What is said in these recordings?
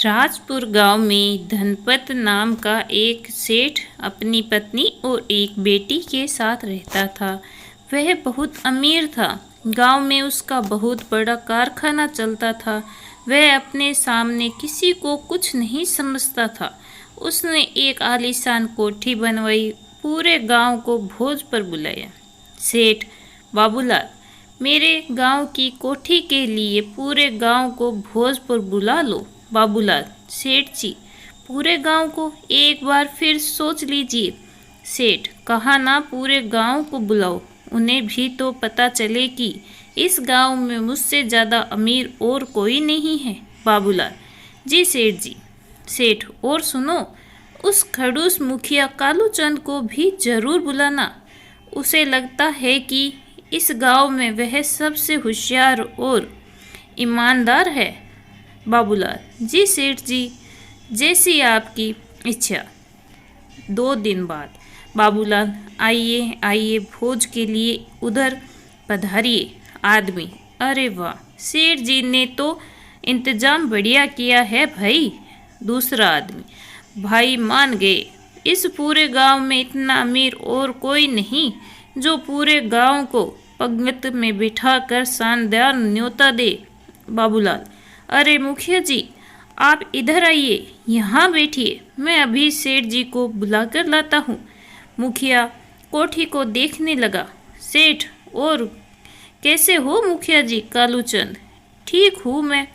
राजपुर गांव में धनपत नाम का एक सेठ अपनी पत्नी और एक बेटी के साथ रहता था। वह बहुत अमीर था। गांव में उसका बहुत बड़ा कारखाना चलता था। वह अपने सामने किसी को कुछ नहीं समझता था। उसने एक आलीशान कोठी बनवाई, पूरे गांव को भोज पर बुलाया। सेठ बाबूलाल, मेरे गांव की कोठी के लिए पूरे गांव को भोज पर बुला लो। बाबूलाल, सेठ जी, पूरे गांव को एक बार फिर सोच लीजिए। सेठ, कहा ना पूरे गांव को बुलाओ, उन्हें भी तो पता चले कि इस गांव में मुझसे ज़्यादा अमीर और कोई नहीं है। बाबूलाल, जी सेठ जी। सेठ, और सुनो, उस खड़ूस मुखिया कालूचंद को भी जरूर बुलाना। उसे लगता है कि इस गांव में वह सबसे होशियार और ईमानदार है। बाबूलाल, जी सेठ जी, जैसी आपकी इच्छा। 2 दिन बाद। बाबूलाल, आइए आइए, भोज के लिए उधर पधारिए। आदमी, अरे वाह, सेठ जी ने तो इंतजाम बढ़िया किया है भाई। दूसरा आदमी, भाई मान गए। इस पूरे गांव में इतना अमीर और कोई नहीं जो पूरे गांव को पंगत में बिठाकर शानदार न्योता दे। बाबूलाल, अरे मुखिया जी, आप इधर आइए, यहाँ बैठिए, मैं अभी सेठ जी को बुलाकर लाता हूँ। मुखिया कोठी को देखने लगा। सेठ, और कैसे हो मुखिया जी? कालूचंद, ठीक हूँ मैं।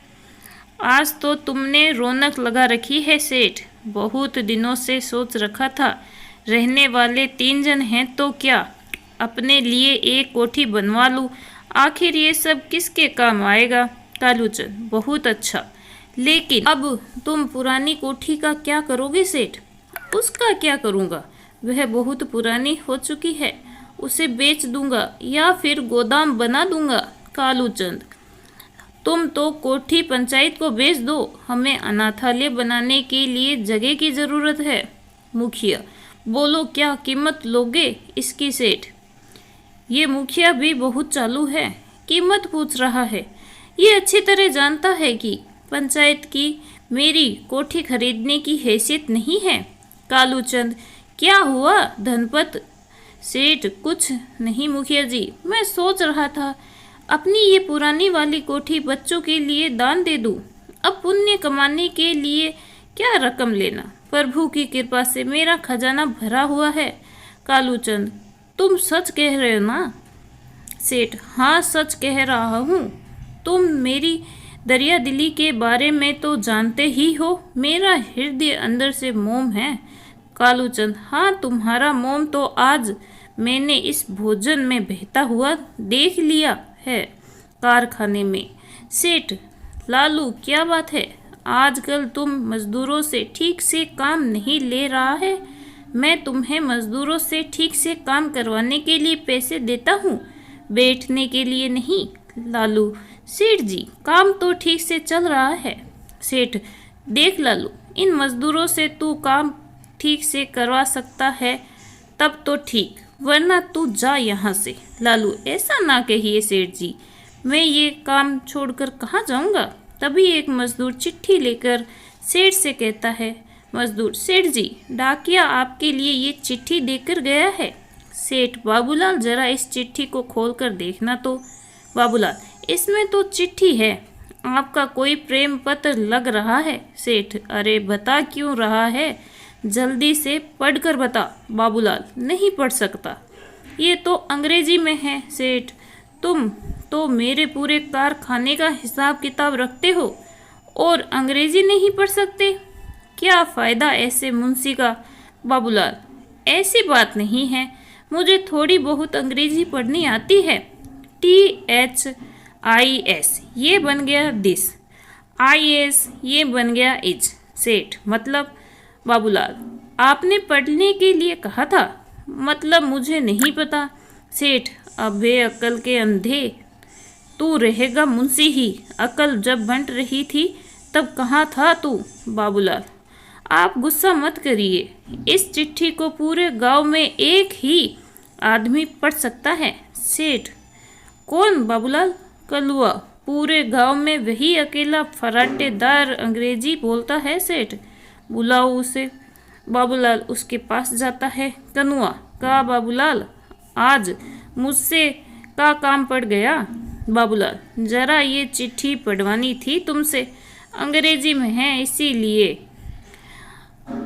आज तो तुमने रौनक लगा रखी है सेठ। बहुत दिनों से सोच रखा था, रहने वाले 3 जन हैं तो क्या, अपने लिए एक कोठी बनवा लूँ। आखिर ये सब किसके काम आएगा? कालूचंद, बहुत अच्छा, लेकिन अब तुम पुरानी कोठी का क्या करोगे सेठ? उसका क्या करूँगा, वह बहुत पुरानी हो चुकी है। उसे बेच दूंगा या फिर गोदाम बना दूंगा। कालूचंद, तुम तो कोठी पंचायत को बेच दो, हमें अनाथालय बनाने के लिए जगह की ज़रूरत है। मुखिया, बोलो क्या कीमत लोगे इसकी सेठ? ये मुखिया भी बहुत चालू है, कीमत पूछ रहा है। ये अच्छी तरह जानता है कि पंचायत की मेरी कोठी खरीदने की हैसियत नहीं है। कालूचंद, क्या हुआ धनपत? सेठ, कुछ नहीं मुखिया जी, मैं सोच रहा था अपनी ये पुरानी वाली कोठी बच्चों के लिए दान दे दूं। अब पुण्य कमाने के लिए क्या रकम लेना, प्रभु की कृपा से मेरा खजाना भरा हुआ है। कालूचंद, तुम सच कह रहे हो ना? सेठ, हाँ सच कह रहा हूँ। तुम मेरी दरिया दिली के बारे में तो जानते ही हो, मेरा हृदय अंदर से मोम है। कालूचंद, हाँ तुम्हारा मोम तो आज मैंने इस भोजन में बहता हुआ देख लिया है, कारखाने में। सेठ, लालू क्या बात है, आजकल तुम मजदूरों से ठीक से काम नहीं ले रहा है? मैं तुम्हें मजदूरों से ठीक से काम करवाने के लिए पैसे देता हूँ, बैठने के लिए नहीं। लालू, सेठ जी, काम तो ठीक से चल रहा है। सेठ, देख लालू, इन मजदूरों से तू काम ठीक से करवा सकता है तब तो ठीक, वरना तू जा यहाँ से। लालू, ऐसा ना कहिए सेठ जी, मैं ये काम छोड़कर कहाँ जाऊँगा? तभी एक मजदूर चिट्ठी लेकर सेठ से कहता है। मजदूर, सेठ जी, डाकिया आपके लिए ये चिट्ठी देकर गया है। सेठ, बाबूलाल जरा इस चिट्ठी को खोलकर देखना तो। बाबूलाल, इसमें तो चिट्ठी है, आपका कोई प्रेम पत्र लग रहा है। सेठ, अरे बता क्यों रहा है, जल्दी से पढ़कर बता। बाबूलाल, नहीं पढ़ सकता, ये तो अंग्रेजी में है। सेठ, तुम तो मेरे पूरे कारखाने का हिसाब किताब रखते हो और अंग्रेजी नहीं पढ़ सकते, क्या फ़ायदा ऐसे मुंशी का? बाबूलाल, ऐसी बात नहीं है, मुझे थोड़ी बहुत अंग्रेजी पढ़नी आती है। THIS ये बन गया दिस, IS ये बन गया इज। सेठ, मतलब? बाबूलाल, आपने पढ़ने के लिए कहा था, मतलब मुझे नहीं पता। सेठ, अबे अक्ल के अंधे, तू रहेगा मुंशी ही, अकल जब बंट रही थी तब कहाँ था तू? बाबूलाल, आप गुस्सा मत करिए, इस चिट्ठी को पूरे गांव में एक ही आदमी पढ़ सकता है। सेठ, कौन? बाबूलाल, कलुआ। पूरे गांव में वही अकेला फराटेदार अंग्रेजी बोलता है सेठ। बुलाओ उसे। बाबूलाल उसके पास जाता है। कनुआ, का बाबूलाल, आज मुझसे का काम पड़ गया? बाबूलाल, जरा ये चिट्ठी पढ़वानी थी तुमसे, अंग्रेजी में है इसीलिए।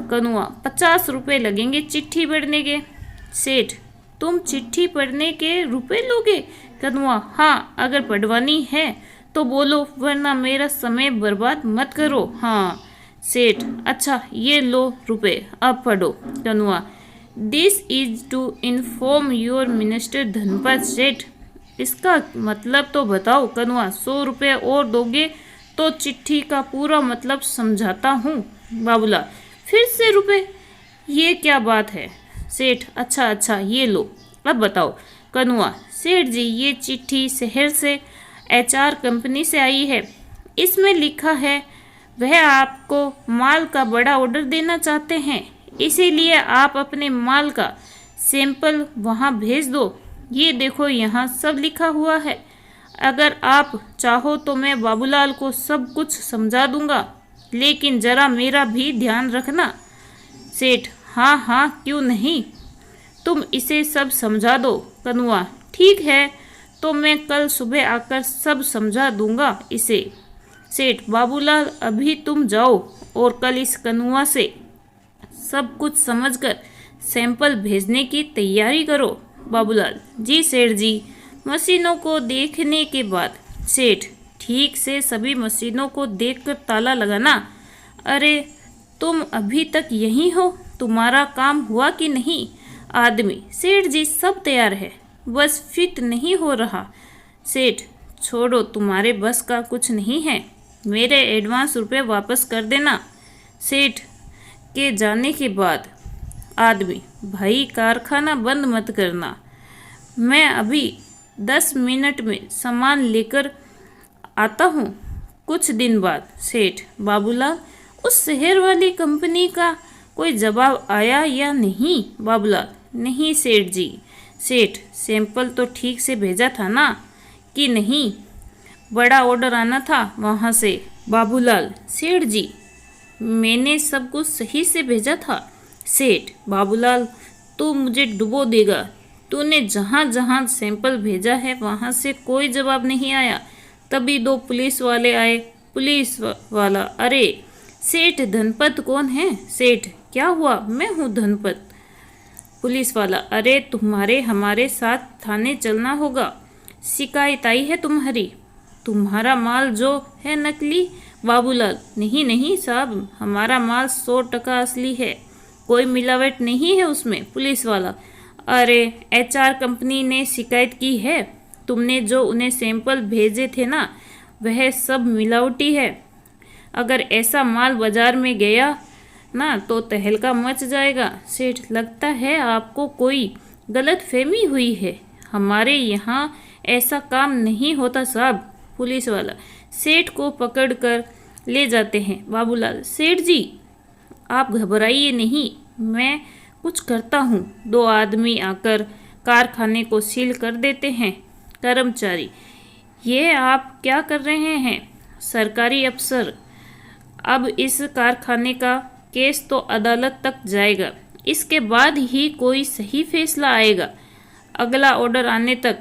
कनुआ, 50 रुपये लगेंगे चिट्ठी पढ़ने के। सेठ, तुम चिट्ठी पढ़ने के रुपए लोगे? कनुआ, हाँ, अगर पढ़वानी है तो बोलो, वरना मेरा समय बर्बाद मत करो। हाँ। सेठ, अच्छा ये लो रुपए, अब पढ़ो। Kanua, this is to inform your minister Dhanpat Seth. इसका मतलब तो बताओ। कनुआ, 100 रुपये और दोगे तो चिट्ठी का पूरा मतलब समझाता हूँ। बाबूलाल, फिर से रुपए, ये क्या बात है? सेठ, अच्छा ये लो, अब बताओ। कनुआ, सेठ जी, ये चिट्ठी शहर से HR कंपनी से आई है। इसमें लिखा है वह आपको माल का बड़ा ऑर्डर देना चाहते हैं, इसीलिए आप अपने माल का सैंपल वहां भेज दो। ये देखो, यहाँ सब लिखा हुआ है। अगर आप चाहो तो मैं बाबूलाल को सब कुछ समझा दूंगा, लेकिन जरा मेरा भी ध्यान रखना। सेठ, हाँ, क्यों नहीं, तुम इसे सब समझा दो। कनुआ, ठीक है, तो मैं कल सुबह आकर सब समझा दूंगा इसे। सेठ, बाबूलाल अभी तुम जाओ और कल इस कनुआ से सब कुछ समझकर सैंपल भेजने की तैयारी करो। बाबूलाल, जी सेठ जी। मशीनों को देखने के बाद सेठ, ठीक से सभी मशीनों को देखकर ताला लगाना। अरे, तुम अभी तक यहीं हो, तुम्हारा काम हुआ कि नहीं? आदमी, सेठ जी सब तैयार है, बस फिट नहीं हो रहा। सेठ, छोड़ो, तुम्हारे बस का कुछ नहीं है, मेरे एडवांस रुपए वापस कर देना। सेठ के जाने के बाद आदमी, भाई कारखाना बंद मत करना, मैं अभी 10 मिनट में सामान लेकर आता हूँ। कुछ दिन बाद सेठ, बाबूलाल, उस शहर वाली कंपनी का कोई जवाब आया या नहीं? बाबूलाल, नहीं सेठ जी। सेठ, सैंपल तो ठीक से भेजा था ना कि नहीं? बड़ा ऑर्डर आना था वहाँ से। बाबूलाल, सेठ जी, मैंने सब कुछ सही से भेजा था। सेठ, बाबूलाल, तू मुझे डुबो देगा, तूने जहाँ जहाँ सैंपल भेजा है वहाँ से कोई जवाब नहीं आया। तभी 2 पुलिस वाले आए। पुलिस वाला, अरे सेठ, धनपत कौन है? सेठ, क्या हुआ? मैं हूँ धनपत। पुलिस वाला, अरे तुम्हारे हमारे साथ थाने चलना होगा, शिकायत आई है तुम्हारी, तुम्हारा माल जो है नकली। बाबूलाल, नहीं साहब, हमारा माल 100% असली है, कोई मिलावट नहीं है उसमें। पुलिस वाला, अरे HR कंपनी ने शिकायत की है, तुमने जो उन्हें सैंपल भेजे थे ना, वह सब मिलावटी है। अगर ऐसा माल बाजार में गया ना तो तहलका मच जाएगा। सेठ, लगता है आपको कोई गलतफहमी हुई है, हमारे यहाँ ऐसा काम नहीं होता साहब। पुलिस वाला सेठ को पकड़कर ले जाते हैं। बाबूलाल, सेठ जी आप घबराइए नहीं, मैं कुछ करता हूँ। 2 आदमी आकर कारखाने को सील कर देते हैं। कर्मचारी, ये आप क्या कर रहे हैं? सरकारी अफसर, अब इस कारखाने का केस तो अदालत तक जाएगा, इसके बाद ही कोई सही फैसला आएगा। अगला ऑर्डर आने तक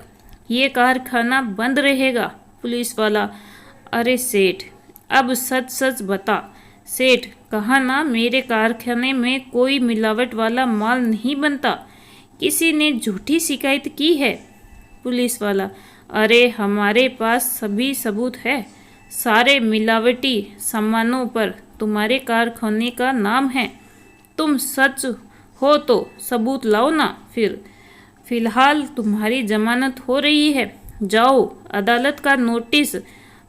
ये कारखाना बंद रहेगा। पुलिस वाला, अरे सेठ, अब सच सच बता। सेठ, कहा ना मेरे कारखाने में कोई मिलावट वाला माल नहीं बनता, किसी ने झूठी शिकायत की है। पुलिस वाला, अरे हमारे पास सभी सबूत है, सारे मिलावटी सामानों पर तुम्हारे कारखाने का नाम है, तुम सच हो तो सबूत लाओ ना। फिलहाल तुम्हारी जमानत हो रही है, जाओ, अदालत का नोटिस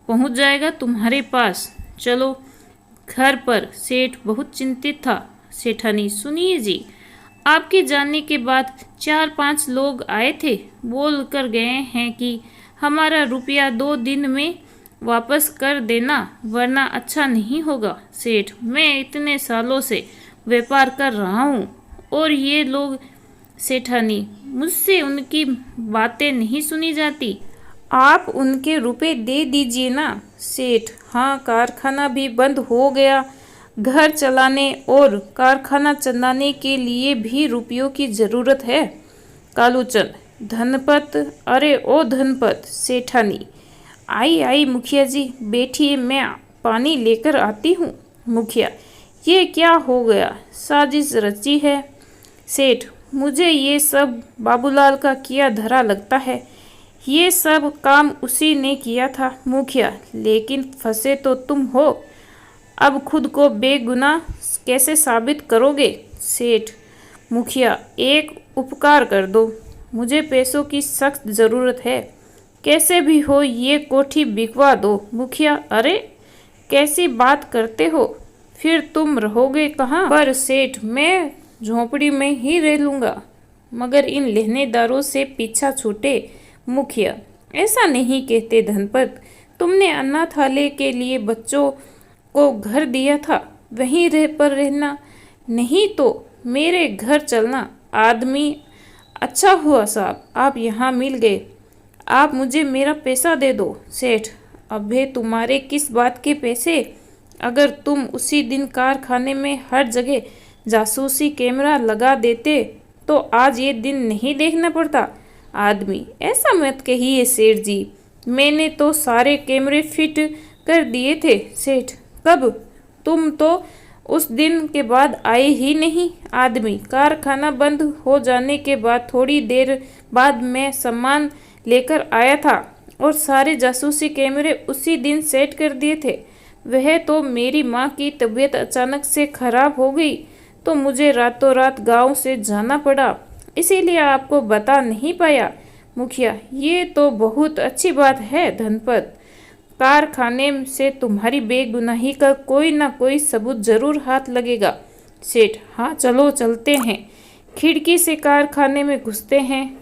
पहुंच जाएगा तुम्हारे पास, चलो घर पर। सेठ बहुत चिंतित था। सेठानी, सुनिए जी, आपके जाने के बाद 4-5 लोग आए थे, बोल कर गए हैं कि हमारा रुपया 2 दिन में वापस कर देना, वरना अच्छा नहीं होगा। सेठ, मैं इतने सालों से व्यापार कर रहा हूँ और ये लोग। सेठानी, मुझसे उनकी बातें नहीं सुनी जाती, आप उनके रुपए दे दीजिए ना। सेठ, हाँ, कारखाना भी बंद हो गया। घर चलाने और कारखाना चलाने के लिए भी रुपयों की जरूरत है। कालूचंद, धनपत, अरे ओ धनपत, सेठानी। आई आई मुखिया जी, बैठिए, मैं पानी लेकर आती हूँ। मुखिया, ये क्या हो गया? साजिश रची है। सेठ, मुझे ये सब बाबूलाल का किया धरा लगता है। ये सब काम उसी ने किया था। मुखिया, लेकिन फंसे तो तुम हो। अब खुद को बेगुनाह कैसे साबित करोगे? सेठ, मुखिया, एक उपकार कर दो, मुझे पैसों की सख्त ज़रूरत है। कैसे भी हो ये कोठी बिकवा दो। मुखिया, अरे कैसी बात करते हो? फिर तुम रहोगे कहाँ? पर सेठ, मैं झोंपड़ी में ही रह लूँगा, मगर इन लेनेदारों से पीछा छूटे। मुखिया, ऐसा नहीं कहते धनपत, तुमने अनाथालय के लिए बच्चों को घर दिया था, वहीं रहना, नहीं तो मेरे घर चलना। आदमी, अच्छा हुआ साहब, आप यहाँ मिल गए। आप मुझे मेरा पैसा दे दो। सेठ, अबे तुम्हारे किस बात के पैसे? अगर तुम उसी दिन कारखाने में हर जगह जासूसी कैमरा लगा देते तो आज ये दिन नहीं देखना पड़ता। आदमी, ऐसा मत कहिए सेठ जी, मैंने तो सारे कैमरे फिट कर दिए थे। सेठ, कब? तुम तो उस दिन के बाद आए ही नहीं। आदमी, कारखाना बंद हो जाने के बाद थोड़ी देर बाद मैं सामान लेकर आया था और सारे जासूसी कैमरे उसी दिन सेट कर दिए थे। वह तो मेरी माँ की तबीयत अचानक से खराब हो गई तो मुझे रातों रात गांव से जाना पड़ा, इसीलिए आपको बता नहीं पाया। मुखिया, ये तो बहुत अच्छी बात है धनपत, कारखाने से तुम्हारी बेगुनाही का कोई ना कोई सबूत जरूर हाथ लगेगा। सेठ, हाँ, चलो चलते हैं। खिड़की से कारखाने में घुसते हैं।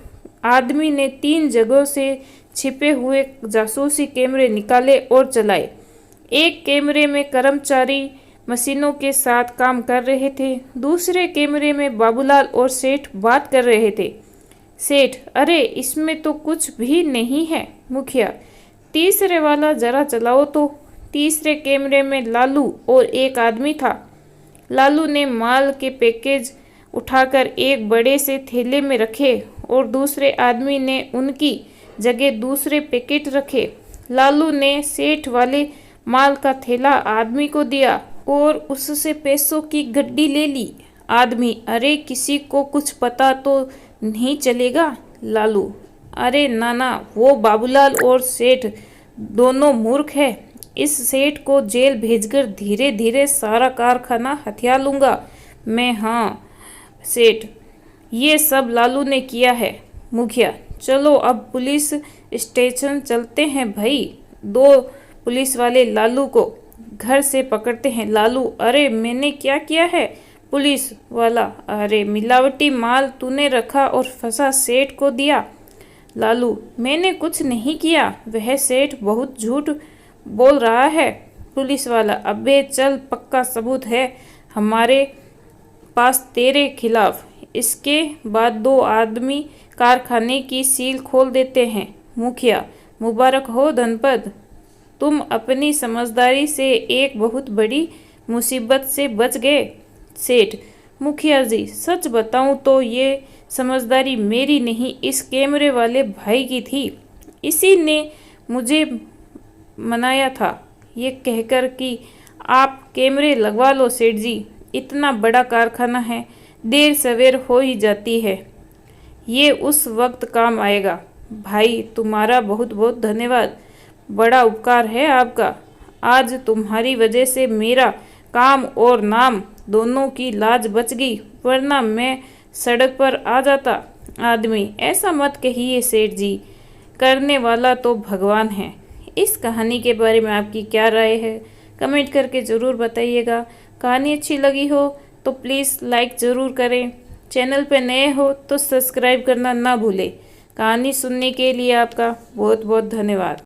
आदमी ने 3 जगहों से छिपे हुए जासूसी कैमरे निकाले और चलाए। एक कैमरे में कर्मचारी मशीनों के साथ काम कर रहे थे, दूसरे कैमरे में बाबूलाल और सेठ बात कर रहे थे। सेठ, अरे इसमें तो कुछ भी नहीं है। मुखिया, तीसरे वाला जरा चलाओ तो। तीसरे कैमरे में लालू और एक आदमी था। लालू ने माल के पैकेज उठाकर एक बड़े से थैले में रखे और दूसरे आदमी ने उनकी जगह दूसरे पैकेट रखे। लालू ने सेठ वाले माल का थैला आदमी को दिया और उससे पैसों की गड्डी ले ली। आदमी, अरे किसी को कुछ पता तो नहीं चलेगा? लालू, अरे नाना, वो बाबूलाल और सेठ दोनों मूर्ख है। इस सेठ को जेल भेजकर धीरे धीरे सारा कारखाना हथिया लूँगा मैं। हाँ सेठ, ये सब लालू ने किया है। मुखिया, चलो अब पुलिस स्टेशन चलते हैं भाई। 2 पुलिस वाले लालू को घर से पकड़ते हैं। लालू, अरे मैंने क्या किया है? पुलिस वाला, अरे मिलावटी माल तूने रखा और फंसा सेठ को दिया। लालू, मैंने कुछ नहीं किया, वह सेठ बहुत झूठ बोल रहा है। पुलिस वाला, अबे चल, पक्का सबूत है हमारे पास तेरे खिलाफ। इसके बाद 2 आदमी कारखाने की सील खोल देते हैं। मुखिया, मुबारक हो धनपत, तुम अपनी समझदारी से एक बहुत बड़ी मुसीबत से बच गए। सेठ, मुखिया जी, सच बताऊं तो ये समझदारी मेरी नहीं, इस कैमरे वाले भाई की थी। इसी ने मुझे मनाया था ये कहकर कि आप कैमरे लगवा लो सेठ जी, इतना बड़ा कारखाना है, देर सवेर हो ही जाती है, ये उस वक्त काम आएगा। भाई, तुम्हारा बहुत बहुत धन्यवाद, बड़ा उपकार है आपका। आज तुम्हारी वजह से मेरा काम और नाम दोनों की लाज बच गई, वरना मैं सड़क पर आ जाता। आदमी, ऐसा मत कहिए सेठ जी, करने वाला तो भगवान है। इस कहानी के बारे में आपकी क्या राय है, कमेंट करके ज़रूर बताइएगा। कहानी अच्छी लगी हो तो प्लीज़ लाइक ज़रूर करें। चैनल पर नए हो तो सब्सक्राइब करना ना भूलें। कहानी सुनने के लिए आपका बहुत बहुत धन्यवाद।